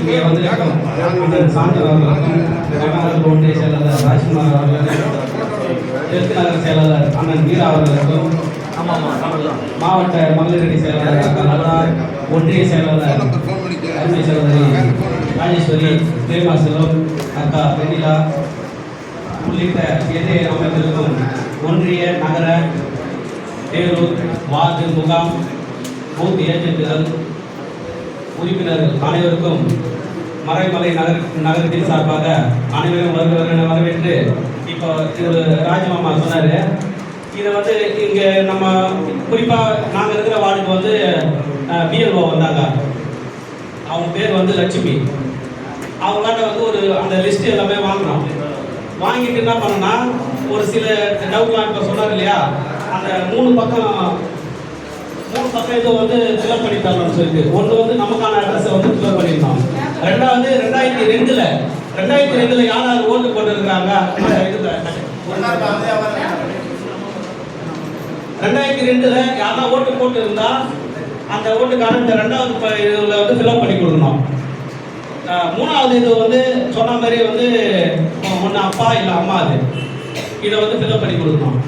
இங்கே வந்திருக்கும் சாந்தர் அவர்களுக்கும் ஒன்றிய செயலாளர் ராஜ்குமார் அவர்களுக்கும் தெற்கு நகர செயலாளர் அண்ணன் வீரா அவர்களுக்கும் மாவட்ட மகளிரணி செயலாளர் ஒன்றிய செயலாளர் அருமை சகோதரி ராஜேஸ்வரி பிரேமாசலம் அக்கா வெண்ணிலா உள்ளிட்ட எதிரே அமைப்பிற்கும் ஒன்றிய நகர தேரூர் வார்டு முகாம் பூத் ஏஜென்ட்டுகள் உறுப்பினர்கள் அனைவருக்கும் மறைமலை நகரத்தின் சார்பாக அனைவரும் வருகிறவர்கள் வரவேற்று இப்போ திரு ராஜமாமா சொன்னார். இதை வந்து இங்கே நம்ம குறிப்பாக நாங்கள் இருக்கிற வார்டுக்கு வந்து பிஎல்ஓ வந்தாங்க. அவங்க பேர் வந்து லட்சுமி. அவங்களாட்ட வந்து ஒரு அந்த லிஸ்ட் எல்லாமே வாங்கினோம். வாங்கிட்டு என்ன பண்ணோன்னா ஒரு சில டவுட்லாம் இப்போ சொன்னார் இல்லையா, அந்த மூணு பக்கம் ஏதோ வந்து ஃபில்அப் பண்ணி தரணும்னு சொல்லிட்டு ஒன்று வந்து நமக்கான அட்ரஸை வந்து ஃபில்அப் பண்ணியிருந்தோம். ரெண்டாவது 2002 யார் யார் ஓட்டு போட்டுருக்கிறாங்க 2002 யாரெல்லாம் ஓட்டு போட்டு இருந்தா அந்த ஓட்டுக்கான இந்த ரெண்டாவது இதில் வந்து ஃபில்அப் பண்ணி கொடுக்கணும். மூணாவது இது வந்து சொன்ன மாதிரி வந்து ஒன்று அப்பா இல்லை அம்மா அது இதை வந்து ஃபில்அப் பண்ணி கொடுக்கணும்.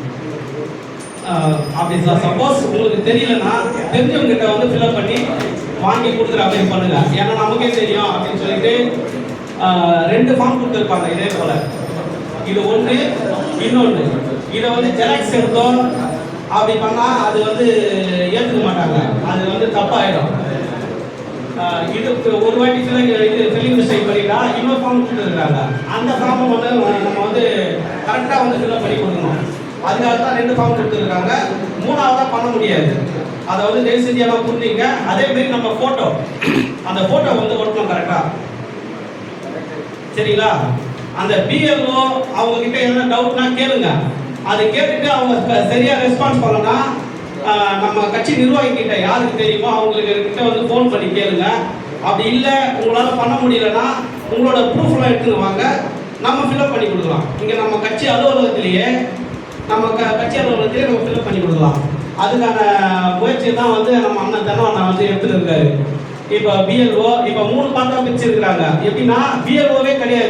அப்படி சப்போஸ் உங்களுக்கு தெரியலன்னா தெரிஞ்சவங்ககிட்ட வந்து ஃபில்அப் பண்ணி வாங்கி கொடுக்குற அப்படி பண்ணுங்க. ஏன்னா நமக்கே தெரியும் அப்படின்னு சொல்லிட்டு 2 ஃபார்ம் கொடுத்துருப்பாங்க இதே போல. இது ஒன்று, இன்னொன்று இதை வந்து ஜெராக்ஸ் எடுத்தோம் அப்படி பண்ணால் அது வந்து ஏற்றுக்க மாட்டாங்க, அது வந்து தப்பாயிடும். இது ஒரு வாட்டி ஃபில்லிங் மிஸ்டேக் பண்ணிட்டா இன்னொரு ஃபார்ம் கொடுத்துருக்காங்க. அந்த ஃபார்மை வந்து நம்ம வந்து கரெக்டாக வந்து ஃபில்அப் பண்ணி கொடுக்கணும். அதுக்காக தான் 2 ஃபார்ம் கொடுத்துருக்காங்க. மூணாவதாக பண்ண முடியாது. அதை வந்து தயவு செஞ்சு எல்லாம் புரிஞ்சுங்க. அதே மாதிரி நம்ம ஃபோட்டோ அந்த ஃபோட்டோ வந்து ஒட்டணும் கரெக்டாக, சரிங்களா? அந்த பிஎல்ஓ அவங்க கிட்ட என்ன டவுட்னா கேளுங்க. அதை கேட்டுட்டு அவங்க சரியாக ரெஸ்பான்ஸ் பண்ணனா நம்ம கட்சி நிர்வாகி கிட்ட யாருக்கு தெரியுமோ அவங்களுக்கு கிட்ட வந்து ஃபோன் பண்ணி கேளுங்க. அப்படி இல்லை உங்களால் பண்ண முடியலன்னா உங்களோட ப்ரூஃப்லாம் எடுத்துன்னு வாங்க, நம்ம ஃபில்அப் பண்ணி கொடுக்கலாம். இங்கே நம்ம கட்சி அலுவலகத்திலேயே நம்ம ஃபில்அப் பண்ணி கொடுக்கலாம். அதுக்கான முயற்சி தான் வந்து நம்ம அண்ணன் தென்னவண்ணா வந்து எடுத்துட்டு இருக்காரு. இப்போ பிஎல்ஓ இப்போ 3 பார்ட்டா பிரிச்சிருக்கிறாங்க. எப்படின்னா பிஎல்ஓவே கிடையாது.